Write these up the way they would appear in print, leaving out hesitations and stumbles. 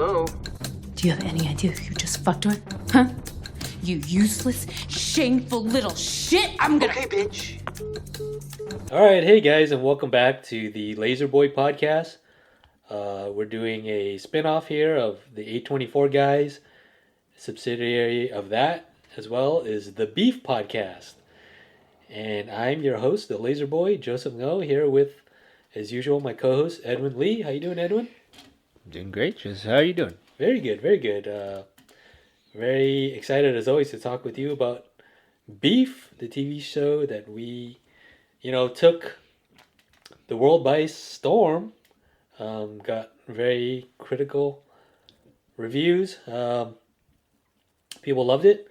Hello? Do you have any idea who you just fucked with? Huh? You useless, shameful little shit! I'm gonna... Okay, bitch. Alright, hey guys, and welcome back to the Laser Boy podcast. We're doing a spin-off here of the A24 guys. A subsidiary of that, as well, is the Beef podcast. And I'm your host, the Laser Boy, Joseph Ngo, here with, as usual, my co-host, Edwin Lee. How you doing, Edwin? Doing great, Joseph. How are you doing? Very good, very good. Very excited, as always, to talk with you about Beef, the TV show that we, took the world by storm. Got very critical reviews. People loved it.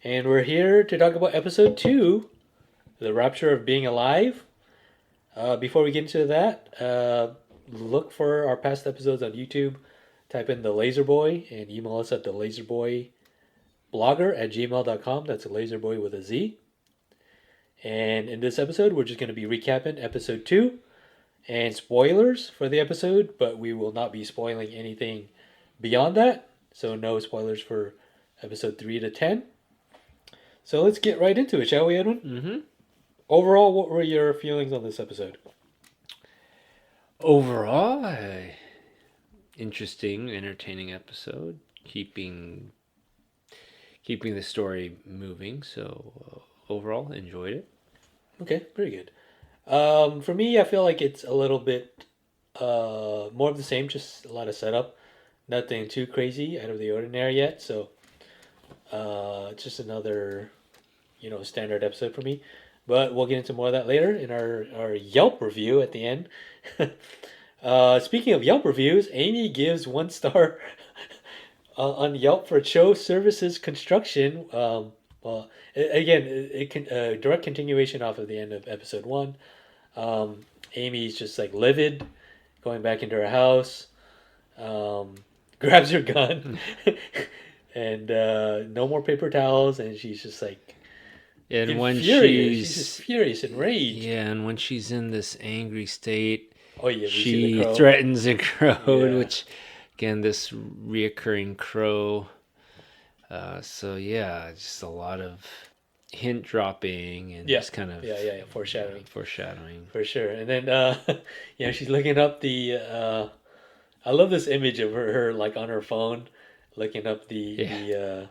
And we're here to talk about episode 2, The Rapture of Being Alive. Before we get into that, look for our past episodes on YouTube. Type in The Laser Boy and email us at thelaserboyblogger@gmail.com. That's a laserboy with a Z. And in this episode, we're just going to be recapping episode 2 and spoilers for the episode, but we will not be spoiling anything beyond that. So no spoilers for episode 3 to 10. So let's get right into it, shall we, Edwin? Mm-hmm. Overall, what were your feelings on this episode? Overall, interesting, entertaining episode. Keeping the story moving. So overall, enjoyed it. Okay, very good. For me, I feel like it's a little bit more of the same, just a lot of setup. Nothing too crazy out of the ordinary yet. So just another, standard episode for me. But we'll get into more of that later in our Yelp review at the end. Speaking of Yelp reviews, Amy gives 1 star on Yelp for Cho Services Construction. Well, again, it can direct continuation off of the end of episode 1. Amy's just like livid, going back into her house, grabs her gun, and no more paper towels, and she's just like, And when she's just furious and rage. Yeah, and when she's in this angry state, Oh yeah, she threatens a crow, which, again, this reoccurring crow. So yeah, just a lot of hint dropping and just kind of foreshadowing. Foreshadowing For sure. And then she's looking up the I love this image of her like on her phone looking up the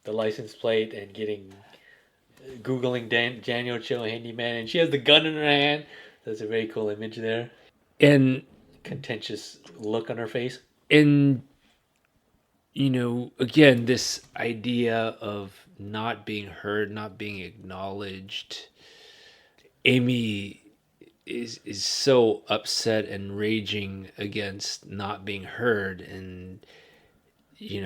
license plate and googling Daniel Cho handyman, and she has the gun in her hand. That's a very cool image there. And contentious look on her face. And again, this idea of not being heard, not being acknowledged. Amy is so upset and raging against not being heard, and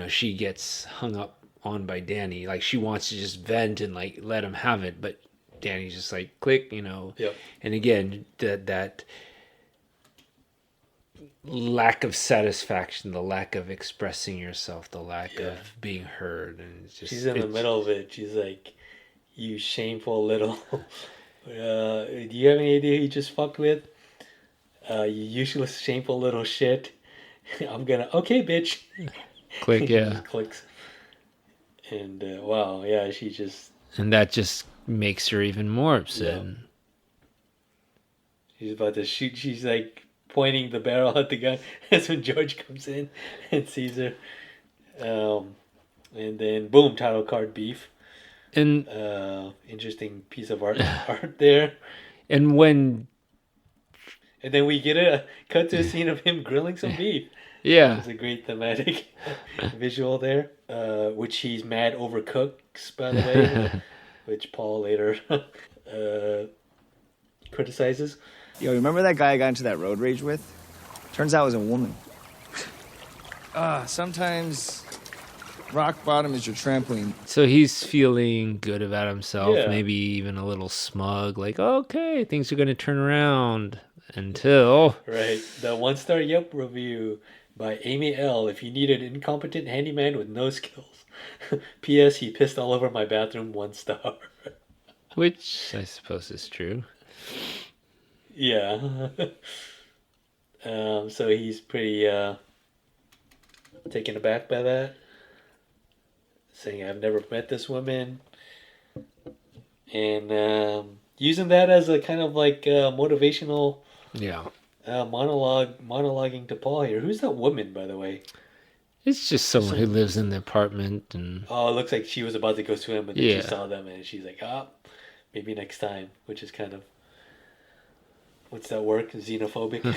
she gets hung up on by Danny. Like, she wants to just vent and like let him have it, but Danny's just like click, Yep. And again, that lack of satisfaction, the lack of expressing yourself, the lack of being heard, and it's just, she's in the middle of it. She's like, "You shameful little, do you have any idea who you just fucked with? You useless, shameful little shit. I'm gonna okay, bitch." Click, She just clicks, and she just, and that just makes her even more upset. Yeah. She's about to shoot. She's like pointing the barrel at the gun. That's when George comes in and sees her. And then boom, title card Beef. And interesting piece of art there. And then we get a cut to a scene of him grilling some beef. Yeah, it's a great thematic visual there, which he's mad overcooks, by the way, which Paul later criticizes. Yo, remember that guy I got into that road rage with? Turns out it was a woman. Sometimes rock bottom is your trampoline. so he's feeling good about himself, Yeah. maybe even a little smug, like, okay, things are going to turn around until... Right, the 1-star Yelp review by Amy L. If you need an incompetent handyman with no skills. P.S. He pissed all over my bathroom, 1 star. Which I suppose is true. Yeah. So he's pretty taken aback by that, saying I've never met this woman, and using that as a kind of like motivational Yeah. monologuing to Paul here. Who's that woman, by the way? It's just someone who lives in the apartment and Oh, it looks like she was about to go swim, but then Yeah. she saw them and she's like, maybe next time, which is kind of, what's that word? Xenophobic?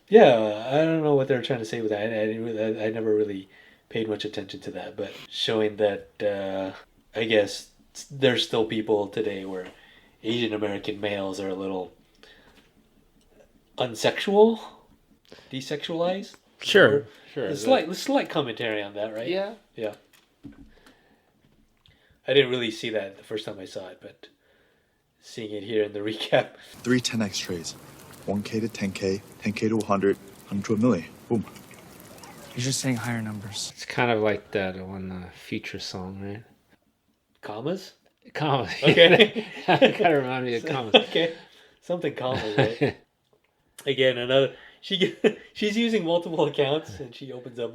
Yeah, I don't know what they're trying to say with that. I never really paid much attention to that, but showing that, I guess there's still people today where Asian American males are a little unsexual, desexualized. Sure. A slight commentary on that, right? Yeah. Yeah. I didn't really see that the first time I saw it, but seeing it here in the recap. 3 10x trades. 1K to 10K, 10K to 100, 100 to a million. Boom. You're just saying higher numbers. It's kind of like that one Future song, right? Commas? Commas. Okay. Kind of remind me of commas. Okay. Something commas, right? Again, she's using multiple accounts, and she opens up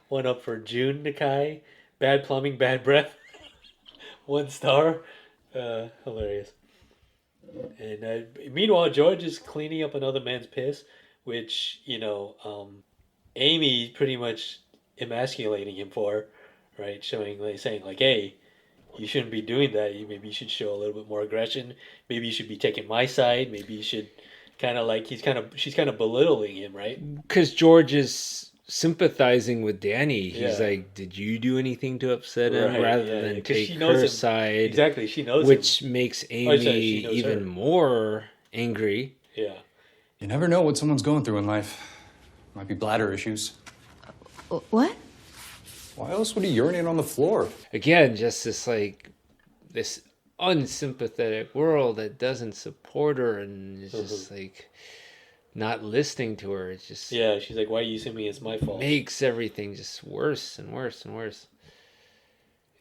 one up for June Nakai. Bad plumbing, bad breath. 1 star. Hilarious. And meanwhile, George is cleaning up another man's piss, which, Amy pretty much emasculating him for, right? Saying like, hey, you shouldn't be doing that. Maybe you should show a little bit more aggression. Maybe you should be taking my side. Maybe you should she's kind of belittling him, right? Because George is sympathizing with Danny. He's Yeah. like, did you do anything to upset him? Right, Rather yeah, than 'cause take she knows her him. side. Exactly, she knows which him. makes Oh, Amy sorry, she knows even her. more angry. Yeah. You never know what someone's going through in life. Might be bladder issues. What? Why else would he urinate on the floor? Again, just this unsympathetic world that doesn't support her and is just like not listening to her. It's just Yeah, she's like, why are you assuming it's my fault? makes everything just worse and worse and worse.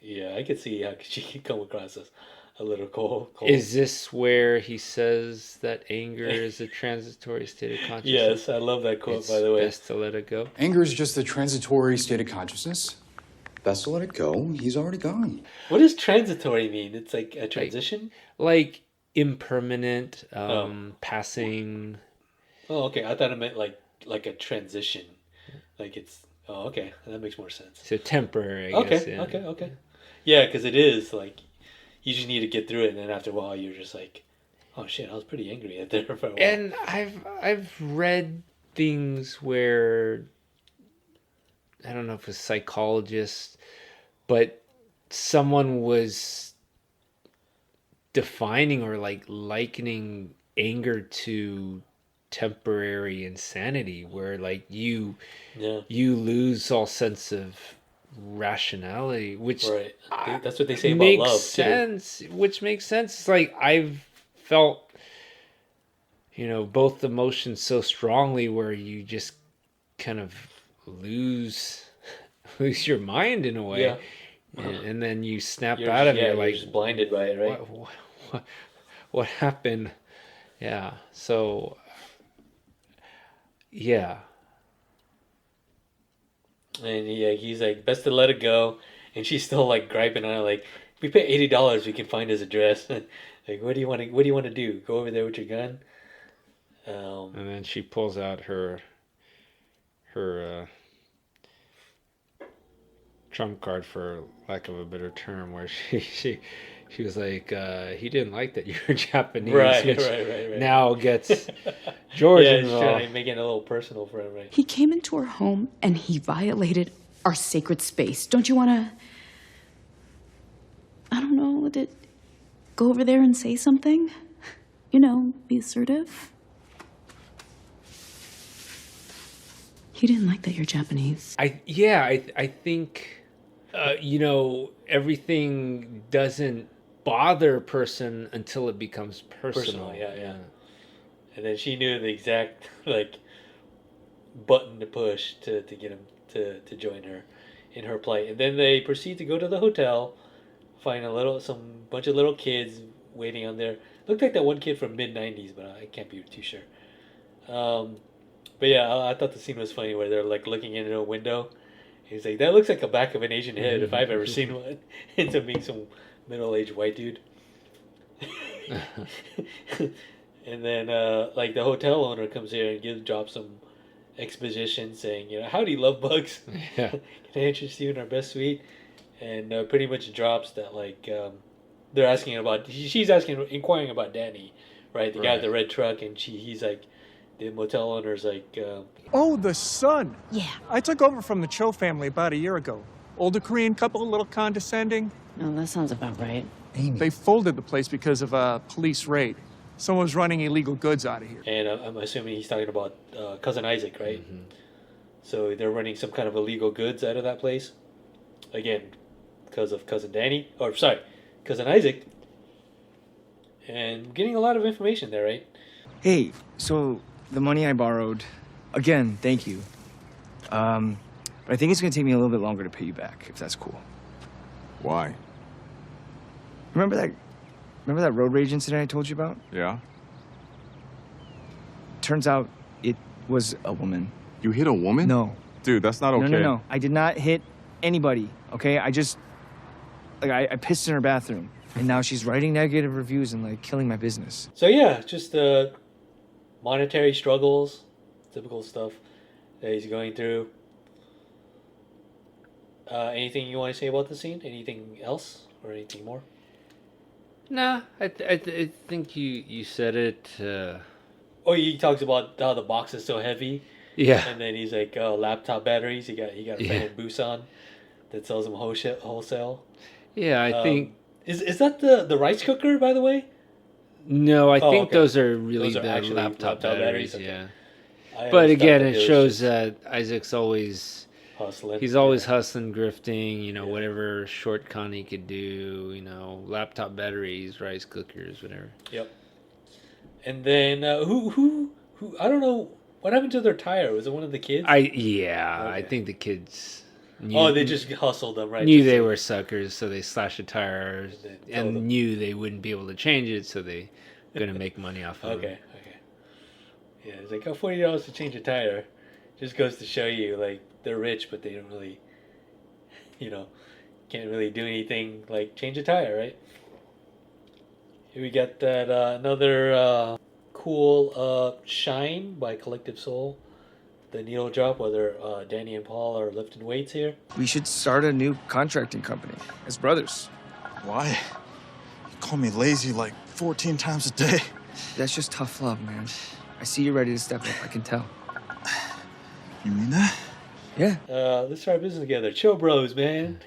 Yeah, I could see how she could come across as a little cold. Is this where he says that anger is a transitory state of consciousness? Yes, I love that quote, It's by the way. best to let it go. Anger is just a transitory state of consciousness. Best to let it go. He's already gone. What does transitory mean? It's like a transition? Like impermanent, passing. Oh, okay. I thought it meant like a transition. Like it's... Oh, okay. That makes more sense. So temporary, I guess. Okay, Yeah. okay. Yeah, because it is like... You just need to get through it, and then after a while, you're just like... Oh, shit, I was pretty angry at there for a while. And I've read things where... I don't know if it's psychologist, but someone was defining or like likening anger to temporary insanity, where like you lose all sense of rationality, which Right. That's what they say about makes love, sense. Which makes sense. It's like I've felt, both emotions so strongly where you just kind of lose your mind in a way. Yeah. And then you snap You're out of just, it. you're Like, just blinded by it, right? what happened? Yeah. So, yeah. And he's like, best to let it go. And she's still like griping on it, like, if we pay $80, we can find his address. Like, what do you want to do? Go over there with your gun? And then she pulls out her trump card, for lack of a better term, where she was like, he didn't like that you're Japanese, Right. now gets George Yeah, she's involved. trying to make it a little personal for him, right? He came into our home and he violated our sacred space. Don't you want to, I don't know, go over there and say something? Be assertive? He didn't like that you're Japanese. I think, everything doesn't bother a person until it becomes personal. Yeah. And then she knew the exact button to push to get him to join her in her plight. And then they proceed to go to the hotel, find some bunch of little kids waiting on there. Looked like that one kid from mid-90s, but I can't be too sure. But yeah, I thought the scene was funny where they're like looking into a window He's like, that looks like the back of an Asian head if I've ever seen one. Ends up being some middle-aged white dude. And then, like, the hotel owner comes here and drops some exposition saying, howdy, love bugs. Yeah. Can I interest you in our best suite? And pretty much drops that, like, they're asking about, she's inquiring about Danny, right? The guy with the red truck, and he's like, the motel owner's like, Oh, the son. Yeah. I took over from the Cho family about a year ago. Older Korean couple, a little condescending. No, that sounds about right. They folded the place because of a police raid. Someone was running illegal goods out of here. and I'm assuming he's talking about Cousin Isaac, right? So they're running some kind of illegal goods out of that place. Again, because of Cousin Danny, Cousin Isaac. And getting a lot of information there, right? Hey, so the money I borrowed, again, thank you. But I think it's gonna take me a little bit longer to pay you back, if that's cool. Why? Remember that road rage incident I told you about? Yeah? Turns out it was a woman. You hit a woman? No. Dude, that's not okay. No. I did not hit anybody, okay? I just, like, I pissed in her bathroom. And now she's writing negative reviews and, like, killing my business. So yeah, just monetary struggles, typical stuff that he's going through. Anything you want to say about the scene? Anything else or anything more? Nah, I think you said it. Oh, he talks about how the box is so heavy, Yeah. and then he's like, "Oh, laptop batteries." He got a friend Yeah. in Busan that sells them wholesale. Yeah, I think. Is that the rice cooker, by the way? No, I think okay. those are really Those are the actually laptop batteries. okay. Yeah. I But always again, thought it that was shows just that Isaac's always. hustling. He's always hustling, grifting, whatever short con he could do, laptop batteries, rice cookers, whatever. Yep. And then who I don't know what happened to their tire. Was it one of the kids? I Okay. think the kids they just hustled them, right? knew Just they like- were suckers, so they slashed the tires And then told and them. knew they wouldn't be able to change it, so they gonna make money off of Okay. it. Yeah, it's like $40 to change a tire. Just goes to show you, like, they're rich, but they don't really, can't really do anything like change a tire, right? Here we got that another cool Shine by Collective Soul. The needle drop, whether Danny and Paul are lifting weights here. We should start a new contracting company as brothers. Why? You call me lazy like 14 times a day. That's just tough love, man. I see you're ready to step up, I can tell. You mean that? Yeah. Let's start business together. Chill bros, man.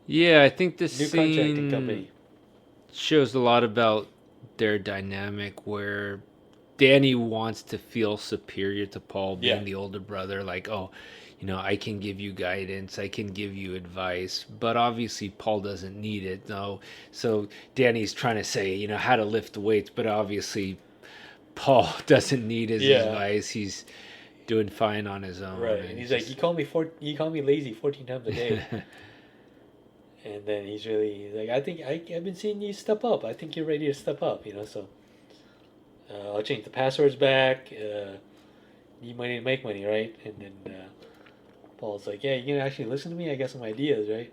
Yeah, I think this New contracting scene company. shows a lot about their dynamic where Danny wants to feel superior to Paul, being Yeah. the older brother, like, I can give you guidance, I can give you advice, but obviously Paul doesn't need it. No, so Danny's trying to say, how to lift weights, but obviously Paul doesn't need his advice. He's doing fine on his own. Right, and he's like, you call me lazy 14 times a day. And then he's like, I think I've been seeing you step up. I think you're ready to step up, so I'll change the passwords back. Need money to make money, right? And then Paul's like, yeah, you gonna actually listen to me? I got some ideas, right?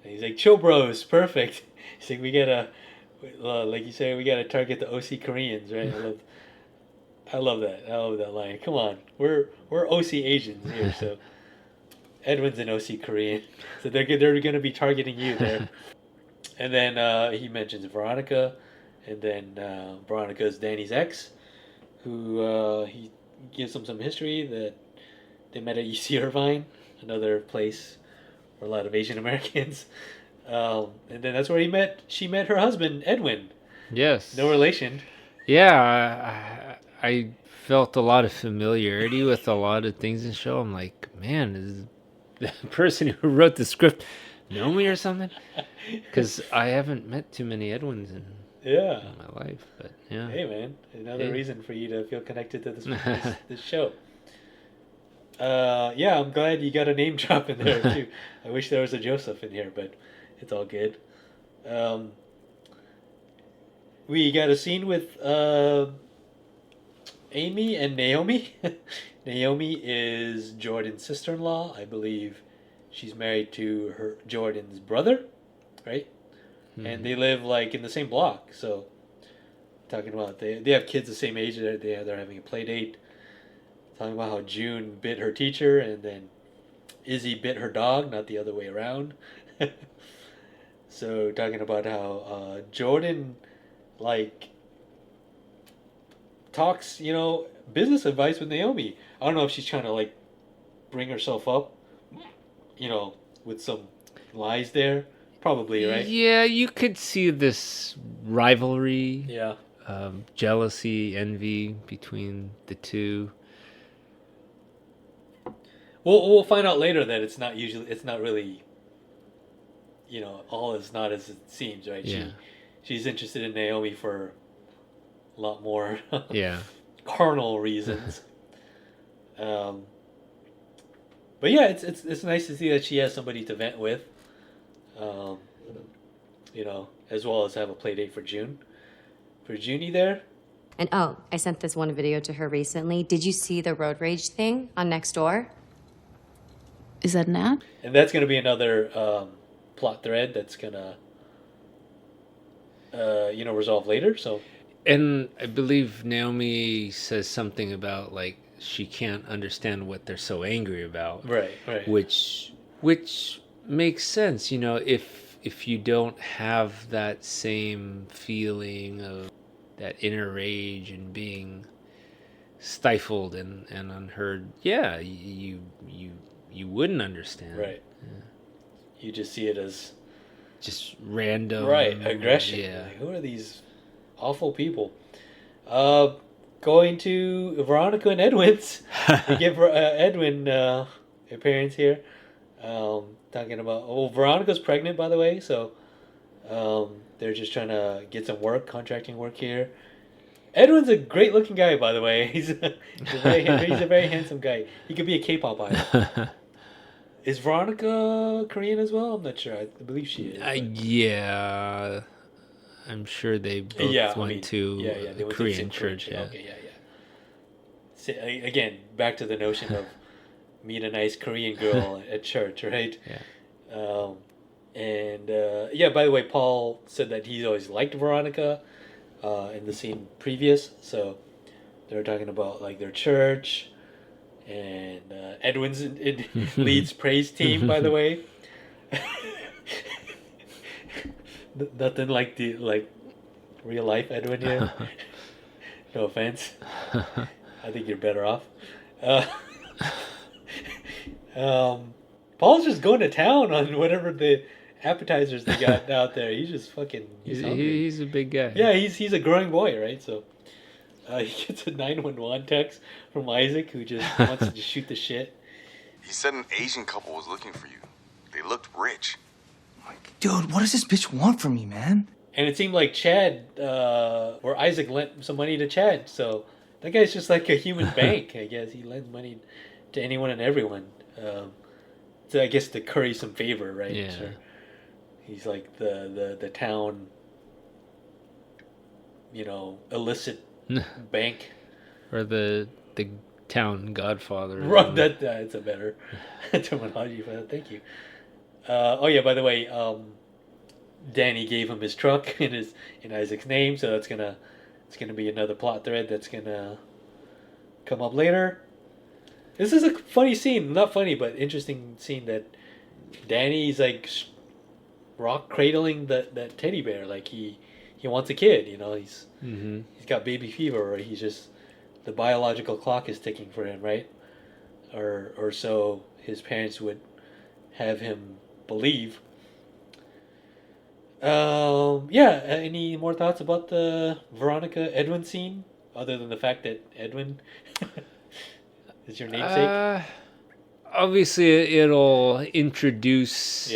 And he's like, chill bros, perfect. He's like, we gotta, like you say, we gotta target the OC Koreans, right? I love that. I love that line. Come on, we're OC Asians here, so Edwin's an OC Korean, so they're going to be targeting you there. And then he mentions Veronica, and then Veronica's Danny's ex, who he gives him some history that they met at UC Irvine, another place for a lot of Asian Americans. And then that's where she met her husband, Edwin. Yes. No relation. Yeah, I felt a lot of familiarity with a lot of things in the show. I'm like, man, is the person who wrote the script know me or something? Because I haven't met too many Edwins in my life. But yeah. Hey man, another reason for you to feel connected to this show. I'm glad you got a name drop in there too. I wish there was a Joseph in here, but it's all good. We got a scene with Amy and Naomi. Naomi is Jordan's sister-in-law. I believe she's married to Jordan's brother, right? And they live like in the same block. So talking about they have kids the same age. They're having a play date. Talking about how June bit her teacher and then Izzy bit her dog, not the other way around. So talking about how Jordan like talks, business advice with Naomi. I don't know if she's trying to like bring herself up, with some lies there. Probably, right? Yeah, you could see this rivalry, Yeah. jealousy, envy between the two. We'll find out later that it's not really, all is not as it seems, right? Yeah. She's interested in Naomi for a lot more Yeah. carnal reasons. But yeah, it's nice to see that she has somebody to vent with. As well as have a play date for June. For Junie there. And oh, I sent this one video to her recently. Did you see the road rage thing on Nextdoor? Is that an ad? And that's going to be another plot thread that's going to, resolve later. So, And I believe Naomi says something about like she can't understand what they're so angry about. right. Which makes sense, if you don't have that same feeling of that inner rage and being stifled and unheard, yeah, you wouldn't understand. Right. Yeah. You just see it as Just random. aggression. Yeah. Like, who are these awful people? Going to Veronica and Edwin's. They give Edwin appearance here. Talking about Veronica's pregnant, by the way, so they're just trying to get some contracting work here. Edwin's a great looking guy, by the way. He's a very handsome guy. He could be a K-pop idol. Is Veronica Korean as well? I'm not sure. I believe she is. Yeah. I'm sure they both went to they a went to the Korean same church. Yeah. Okay, yeah. So, again, back to the notion of meet a nice Korean girl at church, right? Yeah. By the way, Paul said that he's always liked Veronica in the scene previous. So they're talking about like their church, and Edwin's leads praise team, by the way. Nothing like the real life Edwin here. No offense. I think you're better off. Paul's just going to town on whatever the appetizers they got out there. He's just fucking. He's a big guy. Yeah, he's a growing boy, right? So he gets a 911 text from Isaac, who just wants to just shoot the shit. He said an Asian couple was looking for you. They looked rich. Dude, what does this bitch want from me, man? And it seemed like Chad, or Isaac lent some money to Chad. So that guy's just like a human bank, I guess. He lends money to anyone and everyone. I guess to curry some favor, right? Yeah. Sure. He's like the town, illicit bank. Or the town godfather. Right, that's a better terminology for that. Thank you. By the way, Danny gave him his truck in Isaac's name, so it's gonna be another plot thread that's gonna come up later. This is a funny scene, not funny, but interesting scene that Danny's like rock cradling that teddy bear, like he wants a kid, he's got baby fever, or he's just the biological clock is ticking for him, right? Or so his parents would have him believe. Any more thoughts about the Veronica Edwin scene, other than the fact that Edwin is your namesake? Obviously, it'll introduce,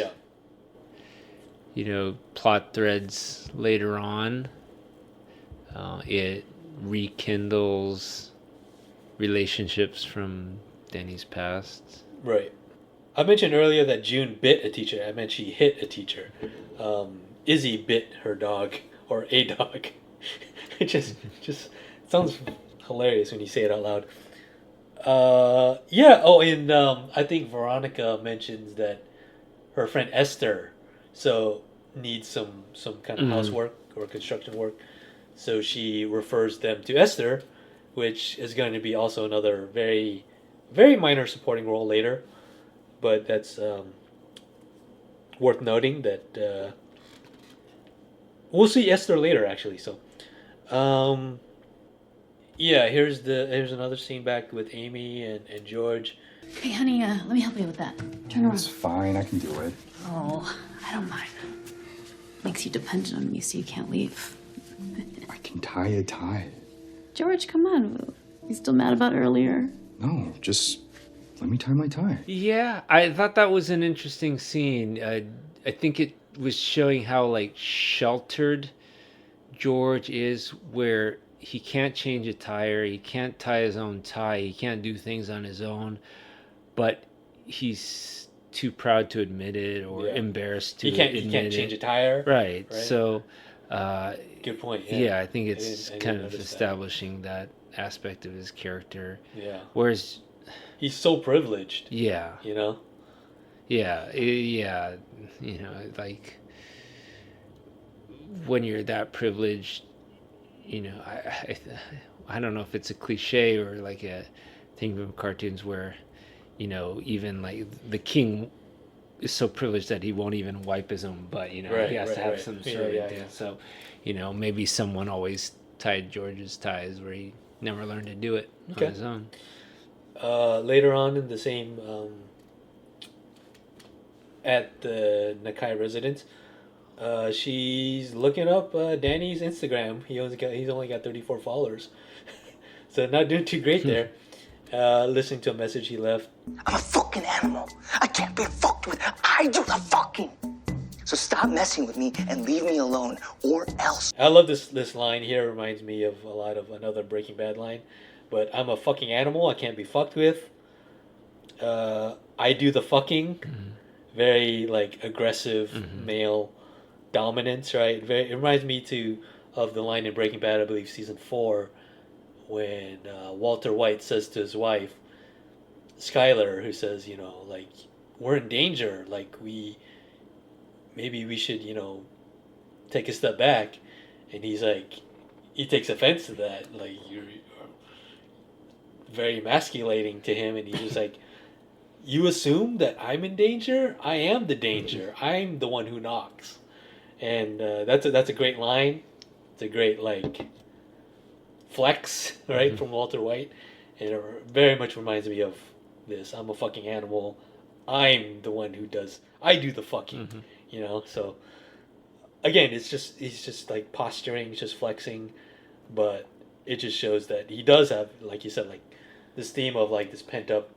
plot threads later on. It rekindles relationships from Danny's past. Right. I mentioned earlier that June bit a teacher. I meant she hit a teacher. Izzy bit her dog, or a dog. It just sounds hilarious when you say it out loud. Yeah. Oh, and I think Veronica mentions that her friend Esther needs some kind of housework or construction work. So she refers them to Esther, which is going to be also another very, very minor supporting role later. But that's worth noting that we'll see Esther later, actually. So, yeah, here's another scene back with Amy and George. Hey, honey, let me help you with that. Turn It's around. fine. I can do it. Oh, I don't mind. Makes you dependent on me so you can't leave. I can tie a tie. George, come on. You still mad about earlier? No, just let me tie my tie. Yeah, I thought that was an interesting scene. I think it was showing how like sheltered George is, where he can't change a tire, he can't tie his own tie, he can't do things on his own, but he's too proud to admit it or embarrassed to admit it. He can't change a tire. Right. So, good point. Yeah, I think it's I didn't kind of notice establishing that aspect of his character. Yeah. Whereas He's so privileged. Yeah. You know? Yeah. Yeah. You know, like when you're that privileged, you know, I don't know if it's a cliche or like a thing from cartoons where, you know, even like the king is so privileged that he won't even wipe his own butt, you know, he has to have some sort of deal. So, you know, maybe someone always tied George's ties where he never learned to do it on his own. Later on in the same at the Nakai residence, she's looking up Danny's Instagram. He's only got 34 followers, so not doing too great there. Listening to a message he left. I'm a fucking animal. I can't be fucked with. I do the fucking. So stop messing with me and leave me alone, or else. I love this line here. Reminds me of a lot of another Breaking Bad line. But I'm a fucking animal. I can't be fucked with. I do the fucking. Very like aggressive male dominance, right? It reminds me of the line in Breaking Bad, I believe season 4, when Walter White says to his wife, Skylar, who says, you know, like, we're in danger. Like maybe we should, you know, take a step back. And he's like, he takes offense to that. Like, you're very emasculating to him, and he's just like, you assume that I'm in danger? I am the danger. I'm the one who knocks. And that's a great line. It's a great, like, flex, right, from Walter White. And it very much reminds me of this. I'm a fucking animal. I'm the one I do the fucking, you know? So, again, he's just, like, posturing, he's just flexing. But it just shows that he does have, like you said, like, this theme of, like, this pent-up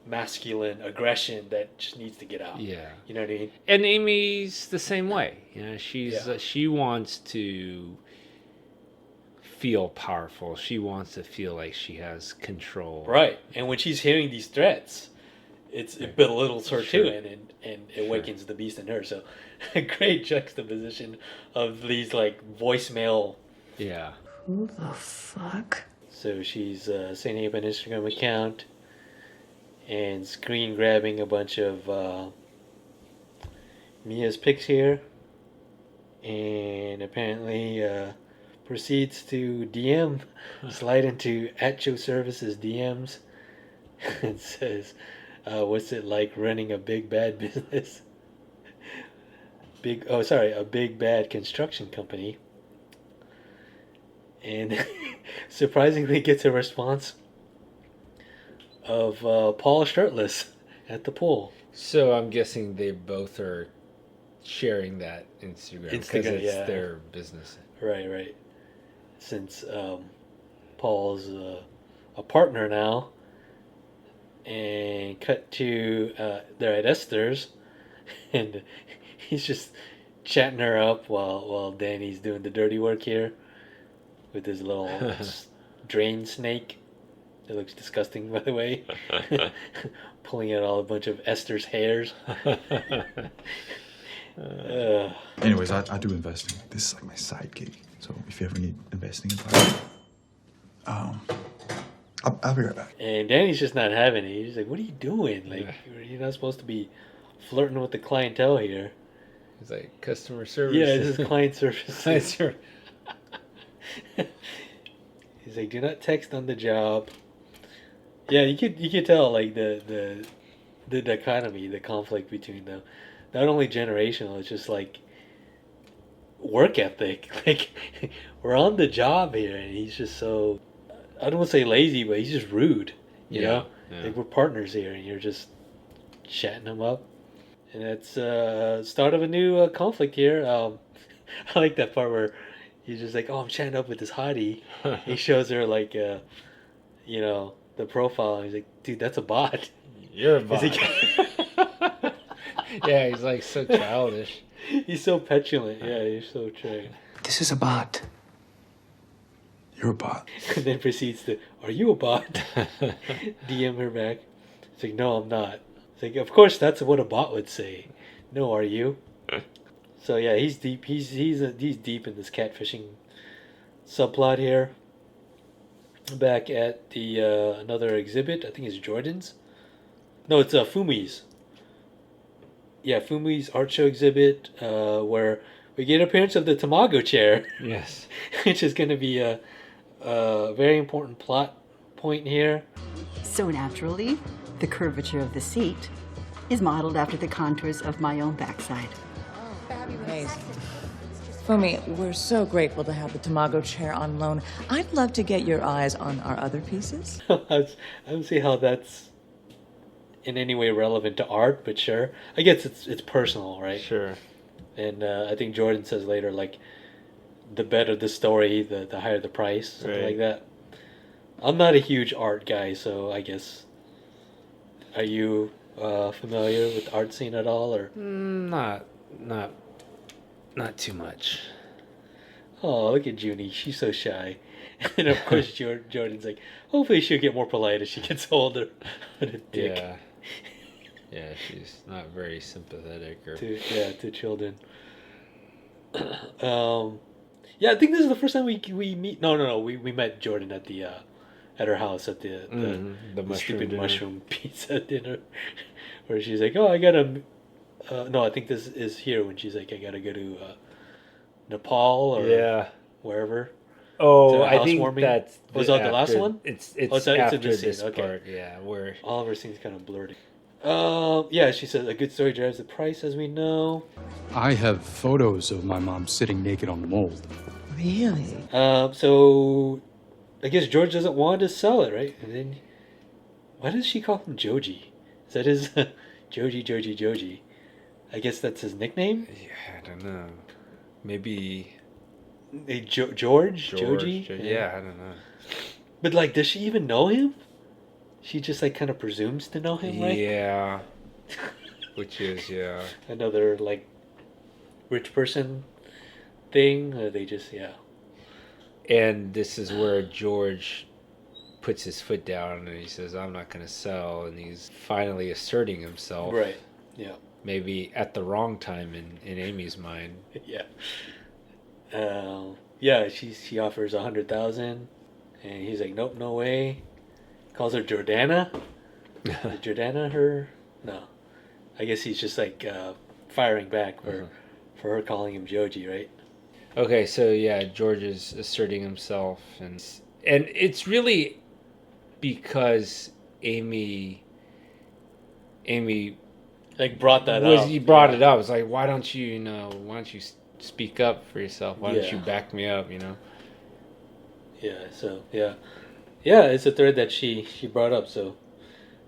masculine aggression that just needs to get out. Yeah. You know what I mean? And Amy's the same way. You know, she wants to feel powerful. She wants to feel like she has control. Right. And when she's hearing these threats, it belittles her too, and it awakens the beast in her. So a great juxtaposition of these like voicemail. Yeah. Who the fuck? So she's setting up an Instagram account and screen grabbing a bunch of Mia's pics here, and apparently proceeds to slide into @ShowService's DMs and says, what's it like running a big bad business? A big bad construction company. And surprisingly gets a response of Paul shirtless at the pool. So I'm guessing they both are sharing that Instagram because it's their business. Right. Since Paul's a partner now, and cut to they're at Esther's, and he's just chatting her up while Danny's doing the dirty work here with his little drain snake. It looks disgusting, by the way. Pulling out a bunch of Esther's hairs. Anyways, I do investing. This is like my side gig. So if you ever need investing advice, I'll be right back. And Danny's just not having it. He's like, "What are you doing? Like, you're not supposed to be flirting with the clientele here." He's like, customer service. Yeah, this is client service. Client service. He's like, "Do not text on the job." Yeah, you could tell like the dichotomy, the conflict between them. Not only generational, it's just like work ethic. Like we're on the job here, and he's just so, I don't want to say lazy, but he's just rude. You know, like we're partners here, and you're just chatting him up. And it's start of a new conflict here. I like that part where he's just like, "Oh, I'm chatting up with this hottie." He shows her like, you know, the profile. And he's like, "Dude, that's a bot." You're a bot. Yeah, he's like so childish. He's so petulant. Yeah, he's so true. This is a bot. You're a bot. And then proceeds to, "Are you a bot?" DM her back. It's like, "No, I'm not." It's like, of course, that's what a bot would say. "No, are you?" So yeah, he's deep. He's deep in this catfishing subplot here. Back at the another exhibit, I think it's Jordan's. No, it's Fumi's. Yeah, Fumi's art show exhibit, where we get an appearance of the Tamago chair. Yes. Which is going to be a very important plot point here. So naturally, the curvature of the seat is modeled after the contours of my own backside. Amazing. Fumi, we're so grateful to have the Tamago chair on loan. I'd love to get your eyes on our other pieces. I don't see how that's in any way relevant to art, but sure. I guess it's personal, right? Sure. And I think Jordan says later, like, the better the story, the higher the price, something like that. I'm not a huge art guy, so I guess. Are you familiar with the art scene at all, or? Not too much. Oh, look at Junie. She's so shy. And of course, Jordan's like, hopefully she'll get more polite as she gets older. What a dick. Yeah. Yeah, she's not very sympathetic to children. Yeah, I think this is the first time we meet. No. We met Jordan at the at her house at the mushroom stupid dinner. mushroom pizza dinner, where she's like, "Oh, I gotta." No, I think this is here when she's like, "I gotta go to Nepal or wherever." Oh, to I think housewarming. that's Was that the last one? It's after after this this scene. Okay. part, yeah, where all of her scenes kind of blurred. Yeah, she says a good story drives the price, as we know. I have photos of my mom sitting naked on the mold. Really? So I guess George doesn't want to sell it, right? And then why does she call him Joji? Is that his Joji? I guess that's his nickname. Yeah, I don't know. Maybe George? Joji? Yeah, I don't know. But like, does she even know him? She just like kind of presumes to know him, right? Yeah. Which is another like rich person thing. Or they just And this is where George puts his foot down and he says, "I'm not going to sell," and he's finally asserting himself. Right. Yeah. Maybe at the wrong time in Amy's mind. Yeah. Yeah. She offers 100,000, and he's like, "Nope, no way." Calls her Jordana. Is Jordana her? No. I guess he's just like firing back for her calling him Joji, right? Okay, so yeah, George is asserting himself, and it's really because Amy like brought that up. He brought it up. It's like, why don't you speak up for yourself? Why don't you back me up? Yeah. So yeah, it's a thread that she brought up. So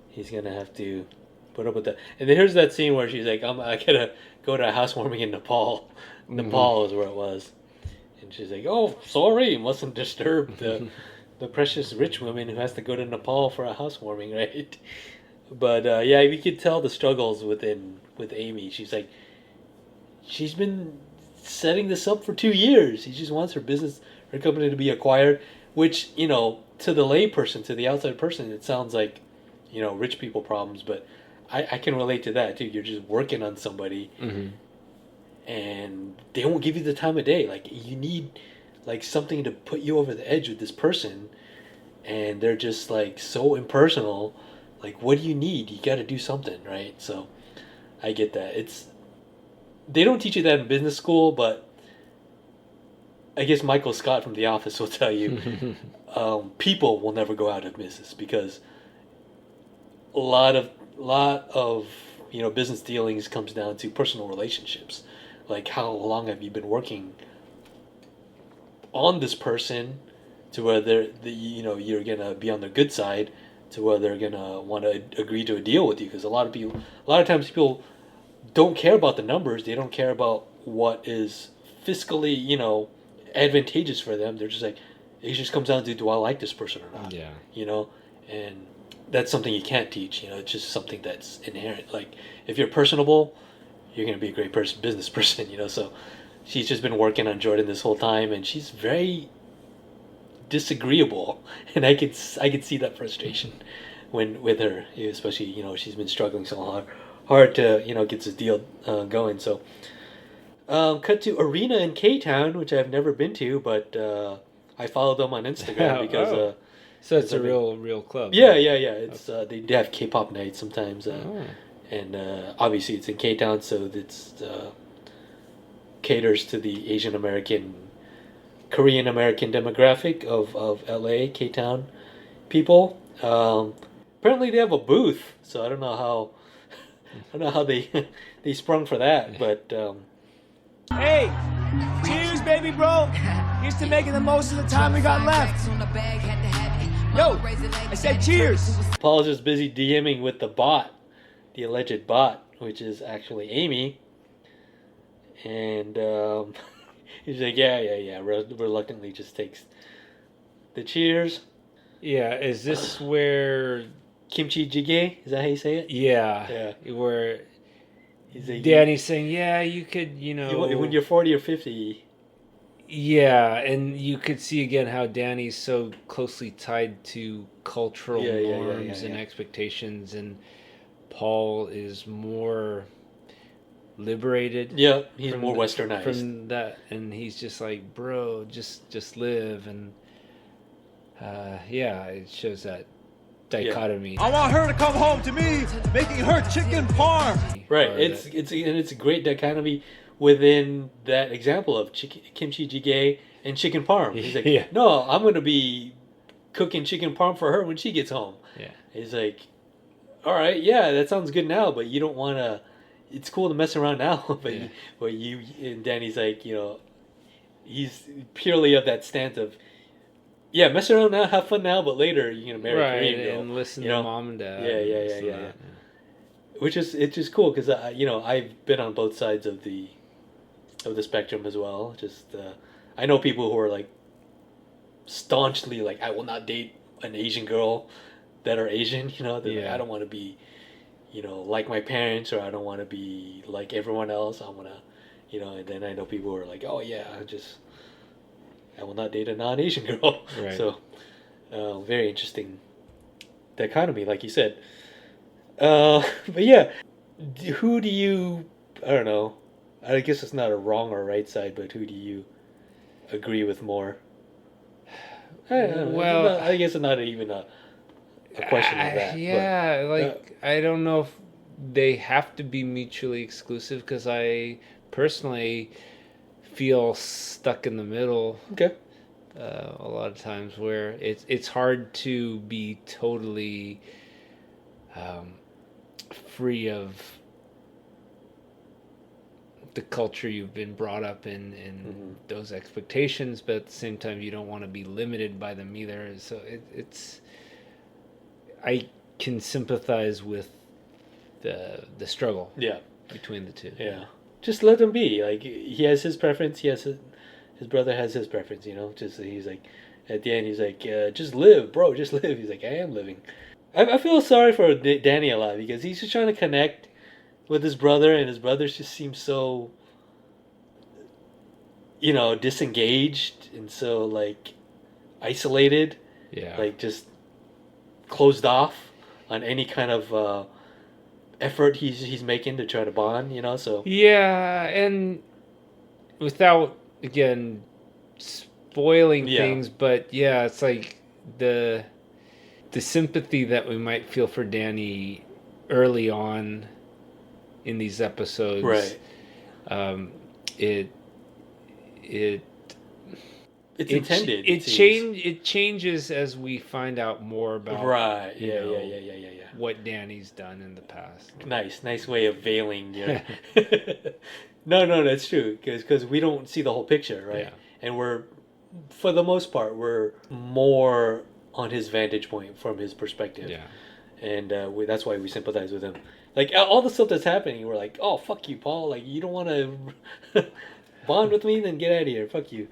he's gonna have to put up with that. And then here's that scene where she's like, I gotta go to a housewarming in Nepal. Nepal is where it was. And she's like, "Oh, sorry, mustn't disturb the precious rich woman who has to go to Nepal for a housewarming," right? But yeah, we could tell the struggles with Amy. She's like, she's been setting this up for 2 years. She just wants her company to be acquired, which, to the layperson, to the outside person, it sounds like, rich people problems, but I can relate to that too. You're just working on somebody, and they won't give you the time of day. Like, you need like something to put you over the edge with this person, and they're just like so impersonal. Like, what do you need? You got to do something, right? So I get that. They don't teach you that in business school, but I guess Michael Scott from The Office will tell you people will never go out of business because a lot of business dealings comes down to personal relationships. Like, how long have you been working on this person to where you're gonna be on their good side, to where they're gonna want to agree to a deal with you? Because a lot of times people don't care about the numbers. They don't care about what is fiscally advantageous for them. They're just like, it just comes down to, do I like this person or not? Yeah. And that's something you can't teach. It's just something that's inherent. Like, if you're personable, you're gonna be a great business person. So she's just been working on Jordan this whole time, and she's very disagreeable, and I could see that frustration with her, especially she's been struggling so hard to get this deal going. So cut to Arena in K-Town, which I've never been to, but I follow them on Instagram because so it's a real club. Yeah. It's they have K-pop nights sometimes, and obviously it's in K-Town, so it's caters to the Asian American, Korean American demographic of LA, K-Town people. Apparently they have a booth, so I don't know how they they sprung for that, but Hey, cheers, baby bro. Here's to making the most of the time we got left. Yo, I said cheers. Paul's just busy DMing with the alleged bot, which is actually Amy, and he's like, yeah, reluctantly just takes the cheers. Yeah, is this where kimchi jjigae? Is that how you say it? Yeah. Where he's like, Danny's saying, yeah, you could, when you're 40 or 50. Yeah, and you could see again how Danny's so closely tied to cultural norms and expectations, and Paul is more liberated. Yeah, he's more westernized from that, and he's just like, bro, just live, and it shows that dichotomy. I want her to come home to me, making her chicken parm. Right, it's a great dichotomy within that example of kimchi jjigae and chicken parm. He's like, no, I'm going to be cooking chicken parm for her when she gets home. Yeah, he's like, all right, yeah, that sounds good now, but you don't want to. It's cool to mess around now, but you and Danny's like, he's purely of that stance of, yeah, mess around now, have fun now, but later you're gonna marry a Korean girl and listen to mom and dad. Yeah. Which is cool because I've been on both sides of the spectrum as well. Just I know people who are like staunchly like, I will not date an Asian girl that are Asian. Like, I don't want to be like my parents, or I don't want to be like everyone else. I want to and then I know people who are like, oh yeah, I will not date a non-Asian girl. Right. So very interesting dichotomy, like you said. But yeah, who do you, I don't know, I guess it's not a wrong or right side, but who do you agree with more? Well, I guess it's not even a question of that. Yeah, but, I don't know if they have to be mutually exclusive, because I personally feel stuck in the middle. Okay. A lot of times where it's hard to be totally free of the culture you've been brought up in those expectations, but at the same time you don't want to be limited by them either. So it's I can sympathize with the struggle between the two. Yeah, just let them be. Like, he has his preference, his brother has his preference, just he's like, at the end he's like, just live, bro, just live. He's like, I am living. I feel sorry for Danny a lot, because he's just trying to connect with his brother, and his brother just seems so disengaged and so like isolated, like just closed off on any kind of effort he's making to try to bond, so and without again spoiling things, but it's like the sympathy that we might feel for Danny early on in these episodes, Right. It It's intended. It changes as we find out more about Right. you Yeah. know, Yeah. what Danny's done in the past. Nice way of veiling your. No, that's true because we don't see the whole picture, right? Yeah. And we're, for the most part, we're more on his vantage point from his perspective. Yeah. And that's why we sympathize with him. Like all the stuff that's happening, we're like, oh fuck you, Paul. Like you don't want to bond with me, then get out of here. Fuck you.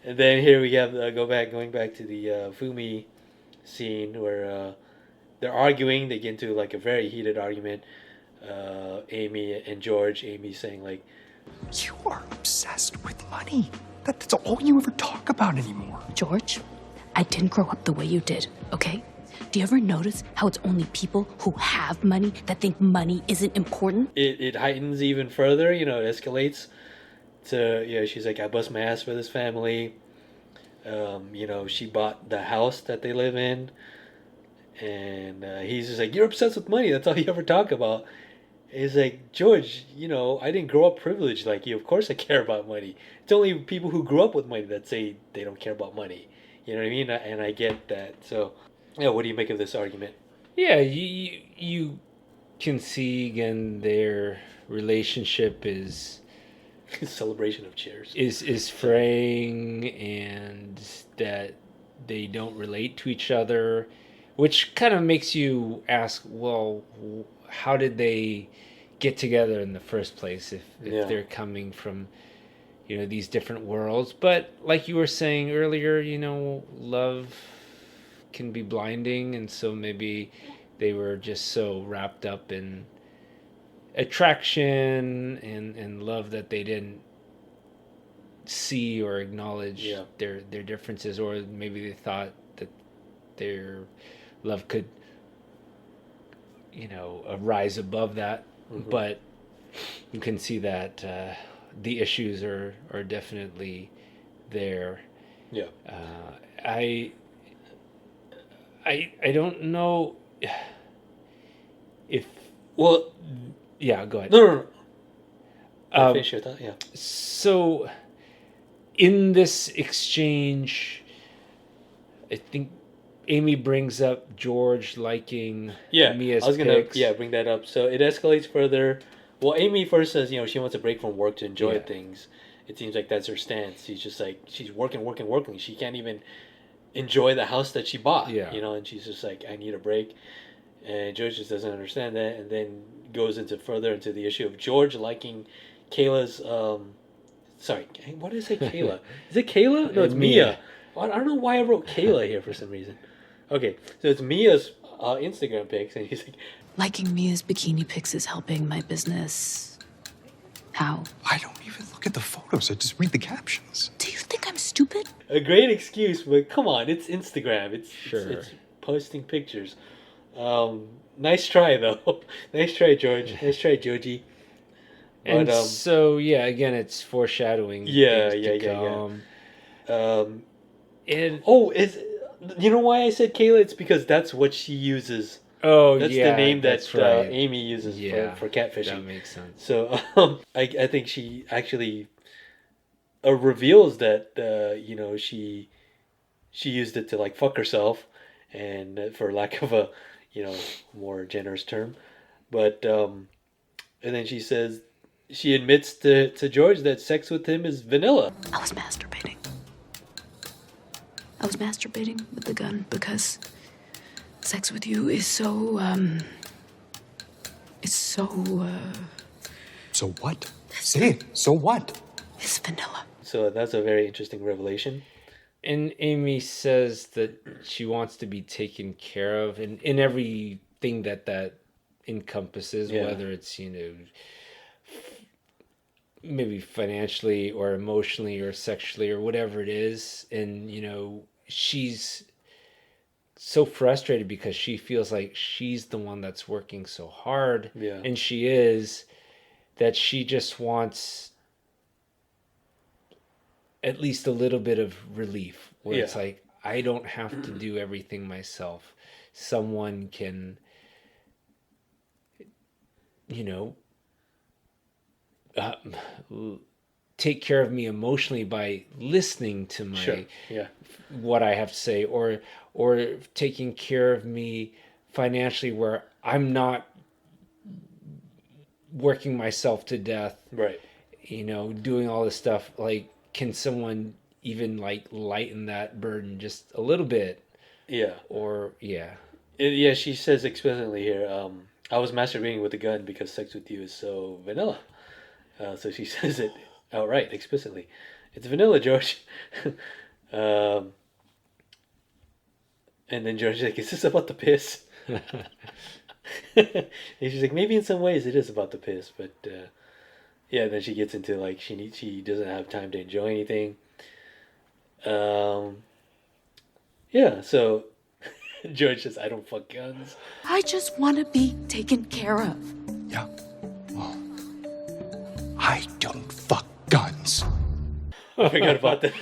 And then here we have going back to the Fumi scene where they're arguing. They get into like a very heated argument. Amy and George. Amy saying like, You are obsessed with money. That's all you ever talk about anymore. George, I didn't grow up the way you did, okay? Do you ever notice how it's only people who have money that think money isn't important? it heightens even further. It escalates to she's like, I bust my ass for this family. She bought the house that they live in, and he's just like, you're obsessed with money. That's all you ever talk about. He's like, George, I didn't grow up privileged like you. Of course I care about money. It's only people who grew up with money that say they don't care about money. You know what I mean? And I get that. So, what do you make of this argument? Yeah, you can see again their relationship is celebration of cheers is fraying, and that they don't relate to each other, which kind of makes you ask, well, how did they get together in the first place if they're coming from these different worlds? But like you were saying earlier, love can be blinding, and so maybe they were just so wrapped up in attraction and love that they didn't see or acknowledge their differences, or maybe they thought that their love could rise above that. Mm-hmm. But you can see that the issues are definitely there. Yeah. I don't know if... Well... Yeah, go ahead. No. Finish your thought, yeah. So, in this exchange, I think Amy brings up George liking Mia's I was gonna pics. bring that up. So it escalates further. Well, Amy first says she wants a break from work to enjoy things. It seems like that's her stance. She's just like, she's working. She can't even enjoy the house that she bought. Yeah. And she's just like, I need a break. And George just doesn't understand that, and then goes further into the issue of George liking Kayla's. Sorry, what did I say? Kayla? Is it Kayla? No, it's Mia. I don't know why I wrote Kayla here for some reason. Okay, so it's Mia's Instagram pics, and he's like, liking Mia's bikini pics is helping my business. How? I don't even look at the photos. I just read the captions. Do you think I'm stupid? A great excuse, but come on, it's Instagram. It's posting pictures. Nice try though. Nice try, George. Nice try, Joji. And so again, it's foreshadowing. Yeah. And is you know why I said Kayla? It's because that's what she uses. Oh, that's the name that Amy uses for catfishing. That makes sense. So I think she actually reveals that she used it to like fuck herself, and for lack of a more generous term, but and then she says she admits to George that sex with him is vanilla. I was masturbating with the gun because sex with you is so So what? Say it. So what? It's vanilla. So that's a very interesting revelation. And Amy says that she wants to be taken care of in everything that encompasses, whether it's, maybe financially or emotionally or sexually or whatever it is. And, she's so frustrated because she feels like she's the one that's working so hard. Yeah. And she is, that she just wants at least a little bit of relief where it's like, I don't have to do everything myself. someone can, uh, take care of me emotionally by listening to my Sure. Yeah. what I have to say, or taking care of me financially, where I'm not working myself to death, right? Doing all this stuff. Like, can someone even like lighten that burden just a little bit? Yeah. Or yeah, she says explicitly here, I was masturbating with a gun because sex with you is so vanilla. So she says it outright, explicitly. It's vanilla, George. And then George's like, is this about the piss? And she's like, maybe in some ways it is about the piss, but yeah. Then she gets into like she doesn't have time to enjoy anything. Yeah. So George says, I don't fuck guns. I just want to be taken care of. Yeah. Well, I don't fuck guns. I forgot about that.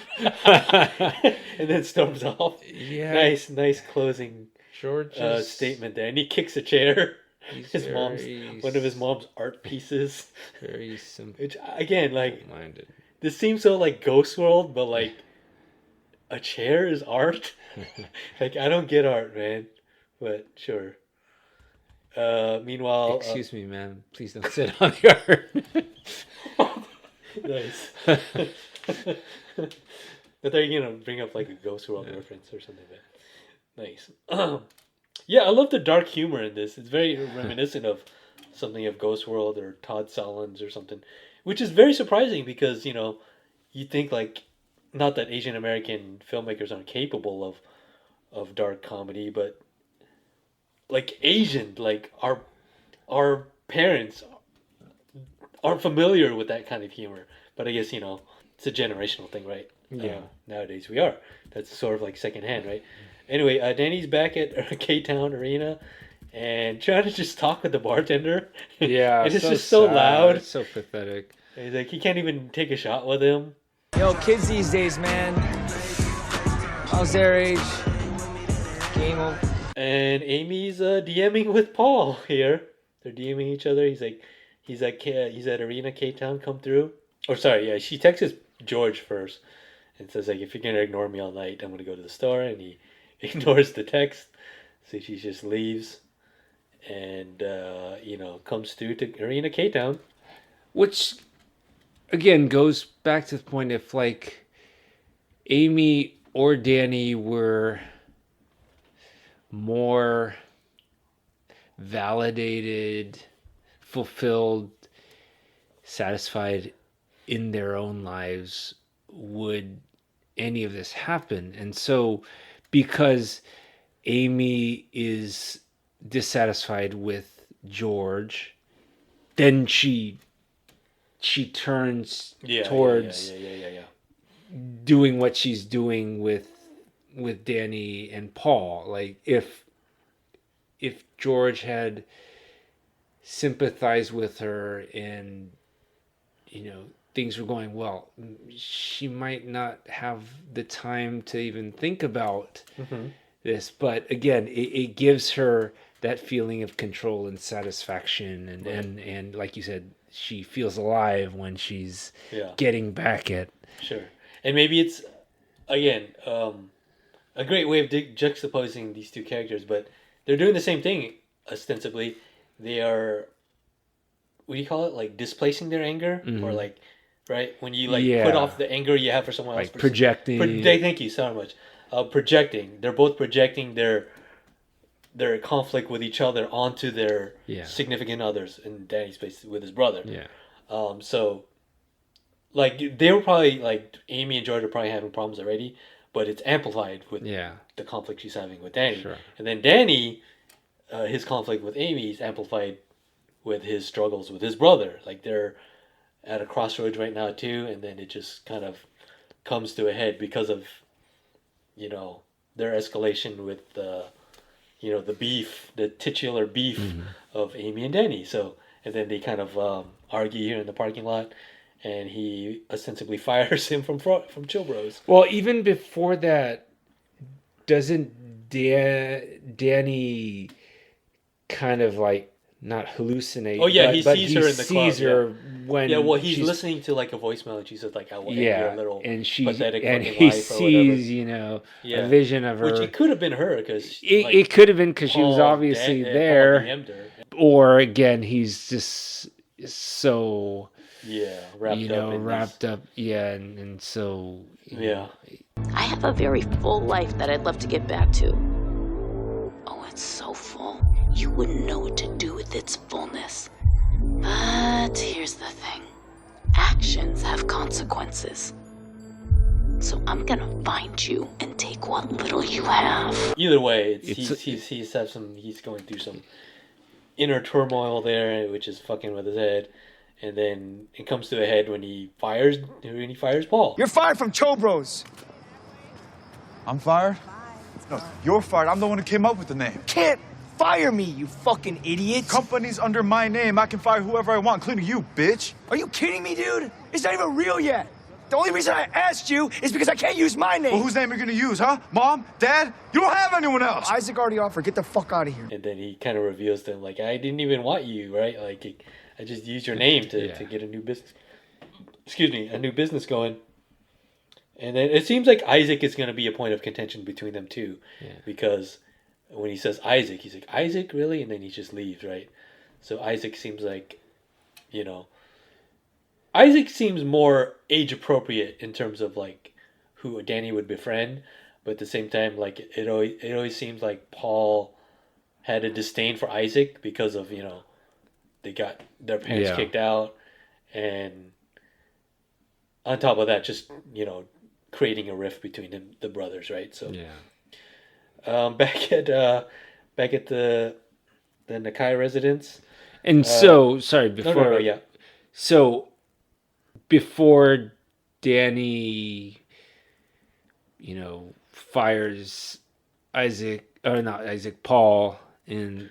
And then storms off. Yeah. Nice closing statement there. And he kicks a chair. One of his mom's art pieces. Very simple. Which, again, like, minded. This seems so like Ghost World, but like a chair is art. Like, I don't get art, man. But sure. Meanwhile, excuse me, man. Please don't sit on the art. Nice. I thought you were gonna bring up like a Ghost World reference or something. But nice. Yeah, I love the dark humor in this. It's very reminiscent of something of Ghost World or Todd Solondz or something, which is very surprising because you think like, not that Asian American filmmakers aren't capable of dark comedy, but like Asian, like our parents aren't familiar with that kind of humor. But I guess it's a generational thing, right? Yeah. Nowadays we are. That's sort of like secondhand, right? Anyway, Danny's back at K-Town Arena and trying to just talk with the bartender. Yeah, and it's so just so sad. loud. It's so pathetic. And he's like, he can't even take a shot with him. Yo, kids these days, man. How's their age? Game over. And Amy's DMing with Paul here. They're DMing each other. He's at Arena K-Town. Come through. Or sorry, yeah. She texts George first and says like, if you're gonna ignore me all night, I'm gonna go to the store. And he ignores the text, so she just leaves, and comes through to Arena K-Town, which again goes back to the point, if like Amy or Danny were more validated, fulfilled, satisfied in their own lives, would any of this happen? And so, because Amy is dissatisfied with George, then she turns towards doing what she's doing with Danny and Paul. Like, if George had sympathized with her and things were going well, she might not have the time to even think about this. But again, it gives her that feeling of control and satisfaction, and like you said, she feels alive when she's getting back at. Sure. And maybe it's, again, a great way of juxtaposing these two characters, but they're doing the same thing, ostensibly. They are, what do you call it? Like displacing their anger? Or like, right? When you put off the anger you have for someone else. Like projecting. Thank you so much. Projecting. They're both projecting their conflict with each other onto their significant others. In Danny's case, with his brother. Yeah. So, like, they were probably, like, Amy and George are probably having problems already, but it's amplified with the conflict she's having with Danny. Sure. And then Danny, his conflict with Amy is amplified with his struggles with his brother. Like, they're at a crossroads right now, too, and then it just kind of comes to a head because of, their escalation with the beef, the titular beef of Amy and Danny. So, and then they kind of argue here in the parking lot, and he ostensibly fires him from Chill Bros. Well, even before that, doesn't Danny kind of like not hallucinate? Oh yeah, but he sees her in the club. Sees her when he's listening to like a voicemail, and she says like, "I will end your little and she pathetic and fucking he life," or whatever. sees a vision of her. Which it could have been her because it could have been because she was obviously there. Paul DM'd her. Or again, he's just so wrapped up, and so I have a very full life that I'd love to get back to. Oh, it's so full. You wouldn't know what to do with its fullness. But here's the thing. Actions have consequences. So I'm gonna find you and take what little you have. Either way, he's going through some inner turmoil there, which is fucking with his head. And then it comes to a head when he fires Paul. You're fired from Chobros. I'm fired? No, you're fired. I'm the one who came up with the name. Can't fire me, you fucking idiot. Company's under my name. I can fire whoever I want, including you, bitch. Are you kidding me, dude? It's not even real yet. The only reason I asked you is because I can't use my name. Well, whose name are you gonna use, huh? Mom? Dad? You don't have anyone else. Isaac already offered. Get the fuck out of here. And then he kind of reveals to him, like, I didn't even want you, right? Like, I just used your name to get a new business. Excuse me, a new business going. And then it seems like Isaac is going to be a point of contention between them too, because when he says Isaac, he's like, Isaac, really? And then he just leaves, right? So Isaac seems like, Isaac seems more age appropriate in terms of like who Danny would befriend, but at the same time, like it always seems like Paul had a disdain for Isaac because of they got their parents kicked out, and on top of that, just creating a rift between the brothers, right? So back at the Nakai residence, and so sorry before so before Danny fires Paul, and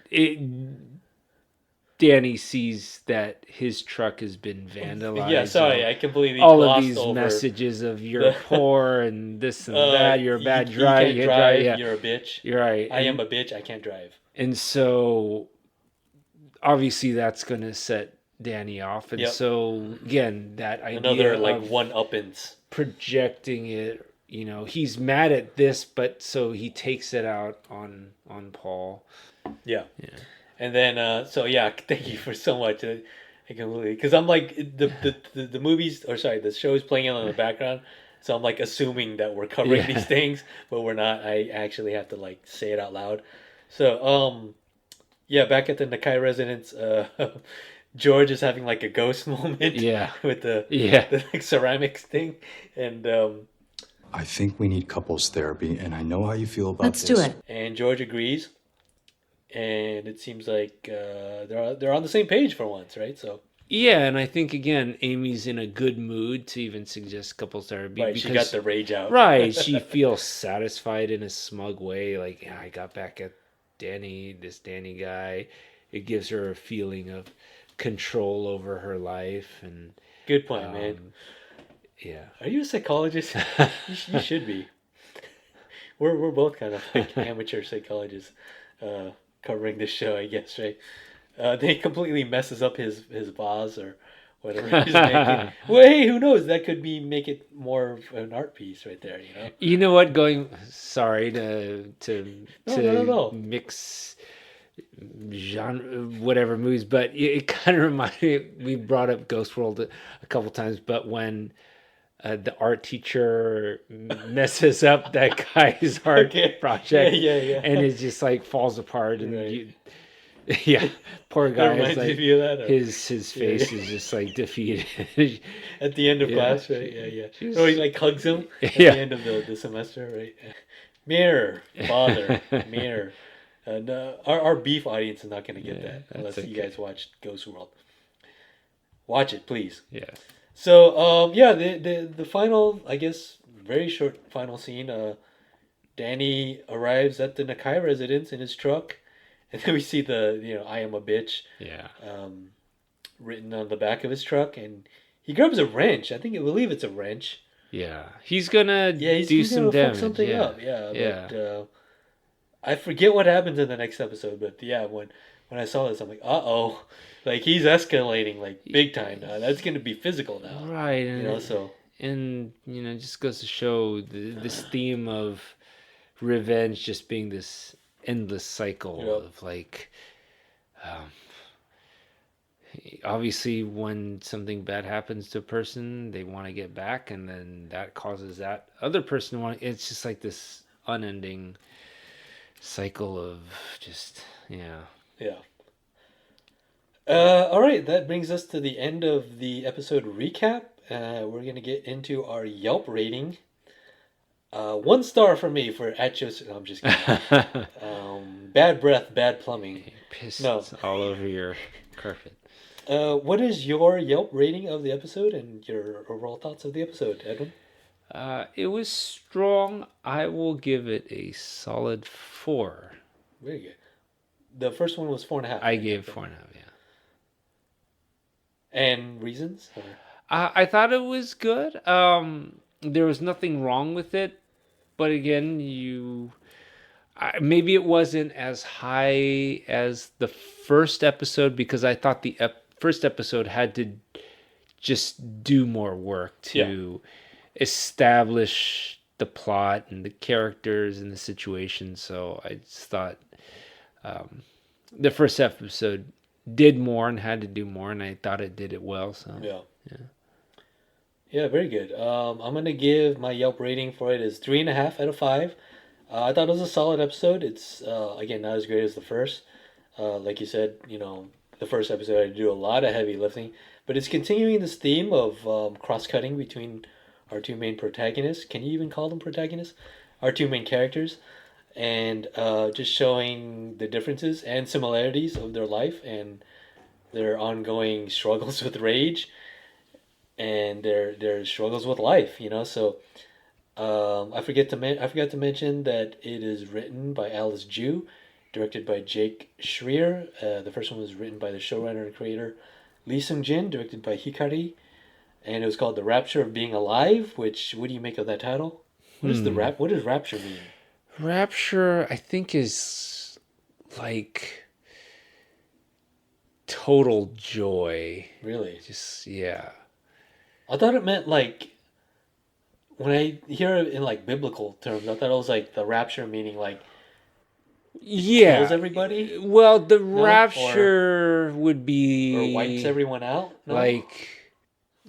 Danny sees that his truck has been vandalized. Yeah, sorry, I completely all of these over messages of you're poor and this and that. You're a bad driver. You can't drive. You're a bitch. You're right. I am a bitch. I can't drive. And so, obviously, that's going to set Danny off. And so, again, that idea another like of one-uppance, projecting it. He's mad at this, but so he takes it out on Paul. Yeah. And then, thank you for so much. I completely, because I'm like the movies, or sorry, the show is playing on in the background, so I'm like assuming that we're covering these things, but we're not. I actually have to like say it out loud. So, back at the Nakai residence, George is having like a ghost moment. With the like, ceramics thing, and I think we need couples therapy, and I know how you feel about this. Let's do it. And George agrees. And it seems like they're on the same page for once, right? So and I think again, Amy's in a good mood to even suggest couples therapy. Right, she got the rage out. Right, she feels satisfied in a smug way. Like, I got back at this Danny guy. It gives her a feeling of control over her life. And good point, man. Yeah. Are you a psychologist? you should be. We're both kind of like amateur psychologists. Covering this show, I guess, right? They completely messes up his vase or whatever he's making. Well, hey, who knows? That could make it more of an art piece right there, You know what? Sorry to mix genre, whatever movies, but it kind of reminded me. We brought up Ghost World a couple times, but when the art teacher messes up that guy's art project, and it just like falls apart, and poor guy is like his face is just like defeated at the end of class, right? Or he like hugs him at the end of the semester, right? Mirror, father, mirror. No, our beef audience is not going to get that unless you guys watched Ghost World. Watch it, please. Yeah. So the final, I guess, very short final scene. Danny arrives at the Nakai residence in his truck, and then we see the I am a bitch written on the back of his truck, and he grabs a wrench. I believe it's a wrench. Yeah, he's gonna he's some gonna fuck damage. something up. But I forget what happens in the next episode. But yeah, when I saw this, I'm like, uh-oh, like he's escalating like big time now. That's gonna be physical now, right? And just goes to show this theme of revenge just being this endless cycle of like. Obviously, when something bad happens to a person, they want to get back, and then that causes that other person to want. It's just like this unending cycle of just yeah. All right, that brings us to the end of the episode recap. We're gonna get into our Yelp rating. 1 star for me for Atchos. No, I'm just kidding. Bad breath, bad plumbing. Piss all over your carpet. What is your Yelp rating of the episode and your overall thoughts of the episode, Edwin? It was strong. I will give it a solid 4. Very good. The first one was 4.5. I gave 4.5. Yeah. And reasons? I thought it was good. There was nothing wrong with it, but again, maybe it wasn't as high as the first episode because I thought the first episode had to just do more work to establish the plot and the characters and the situation. So I just thought the first episode did more and had to do more, and I thought it did it well. So yeah, very good. I'm gonna give my Yelp rating for it is 3.5 out of 5. I thought it was a solid episode. It's again not as great as the first. Like you said, the first episode I had to do a lot of heavy lifting, but it's continuing this theme of cross-cutting between our 2 main protagonists. Can you even call them protagonists? Our 2 main characters, and just showing the differences and similarities of their life and their ongoing struggles with rage and their struggles with life. So I forgot to mention that it is written by Alice Ju, directed by Jake Schreier. The first one was written by the showrunner and creator Lee Seung-jin, directed by Hikari, and it was called The Rapture of Being Alive. What do you make of that title? What does rapture mean? Rapture, I think, is like total joy. Really? Just I thought it meant like when I hear it in like biblical terms, I thought it was like the rapture meaning like kills everybody. Well, the rapture would be or wipes everyone out. No?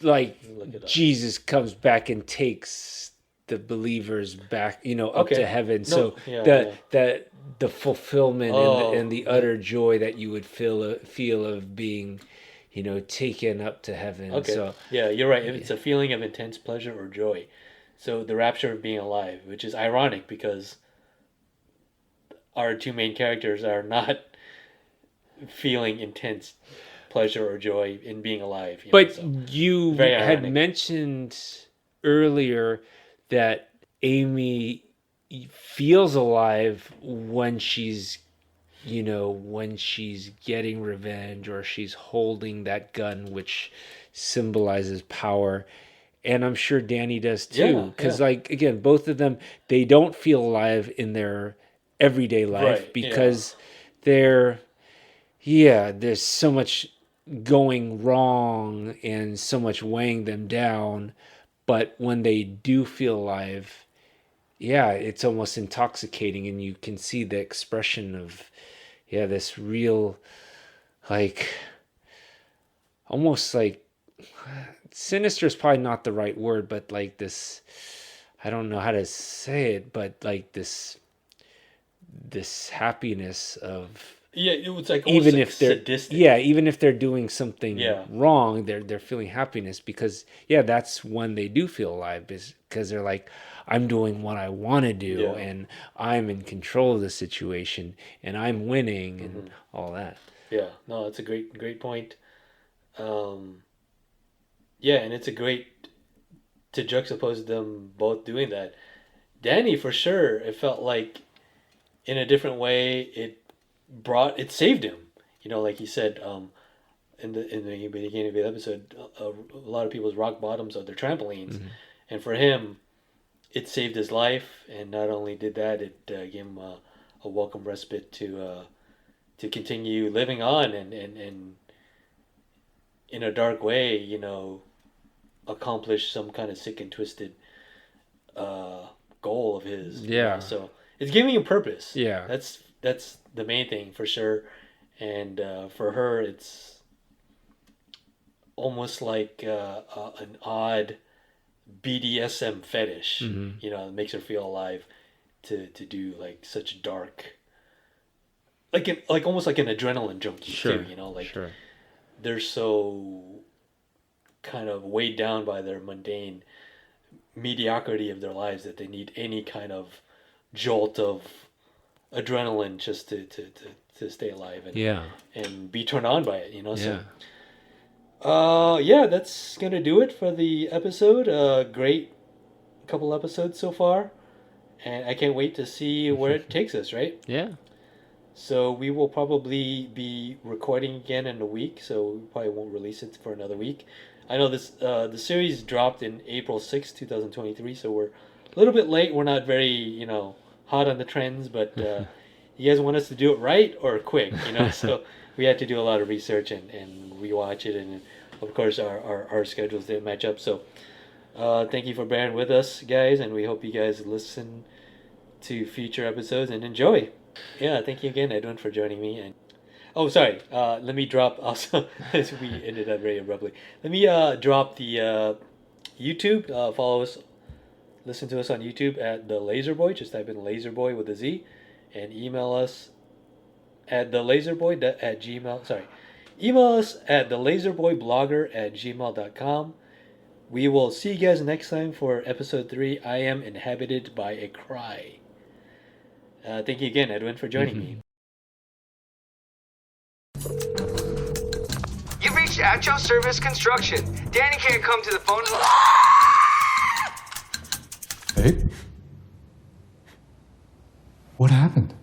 Like Jesus comes back and takes the believers back, up to heaven. So the fulfillment and the utter joy that you would feel of being, taken up to heaven. Okay. So yeah, you're right. It's a feeling of intense pleasure or joy. So the rapture of being alive, which is ironic because our 2 main characters are not feeling intense pleasure or joy in being alive. You had mentioned earlier that Amy feels alive when she's getting revenge or she's holding that gun, which symbolizes power. And I'm sure Danny does too. Because again, both of them, they don't feel alive in their everyday life because there's so much going wrong and so much weighing them down. But when they do feel alive, it's almost intoxicating, and you can see the expression of this real, like, almost like sinister is probably not the right word, but like this, I don't know how to say it, but like this happiness of it was like even if they're sadistic. even if they're doing something wrong, they're feeling happiness because that's when they do feel alive, because they're like, I'm doing what I want to do and I'm in control of the situation and I'm winning and all that. No, it's a great point. And it's a great to juxtapose them both doing that. Danny, for sure, it felt like in a different way it saved him. Like he said, in the beginning of the episode, a lot of people's rock bottoms are their trampolines, And for him, it saved his life, and not only did that, it gave him a welcome respite to continue living on and in a dark way, you know, accomplish some kind of sick and twisted goal of his. Yeah. You know? So it's giving him purpose. Yeah. That's the main thing for sure. And for her, it's almost like an odd BDSM fetish. Mm-hmm. You know, it makes her feel alive to do like such dark, like almost like an adrenaline junkie too. You know, like they're so kind of weighed down by their mundane mediocrity of their lives that they need any kind of jolt of adrenaline just to stay alive and be turned on by it, you know. So that's gonna do it for the episode. Great couple episodes so far, and I can't wait to see where it takes us, right? Yeah. So we will probably be recording again in a week, so we probably won't release it for another week. I know this the series dropped in April 6th, 2023, so we're a little bit late. We're not very, you know, hot on the trends, but you guys want us to do it right or quick, you know? So we had to do a lot of research and rewatch it, and of course our schedules didn't match up. So thank you for bearing with us, guys, and we hope you guys listen to future episodes and enjoy. Yeah, thank you again, Edwin, for joining me. And oh, sorry. Let me drop also. As we ended up very abruptly. Let me drop the YouTube. Follow us, listen to us on YouTube at The Laser Boy. Just type in Laser Boy with a Z, and email us at thelaserboy@gmail. Sorry, email us at thelaserboyblogger@gmail.com. We will see you guys next time for episode 3. I am inhabited by a cry. Thank you again, Edwin, for joining me. You've reached Acho Service Construction. Danny can't come to the phone. Babe? What happened?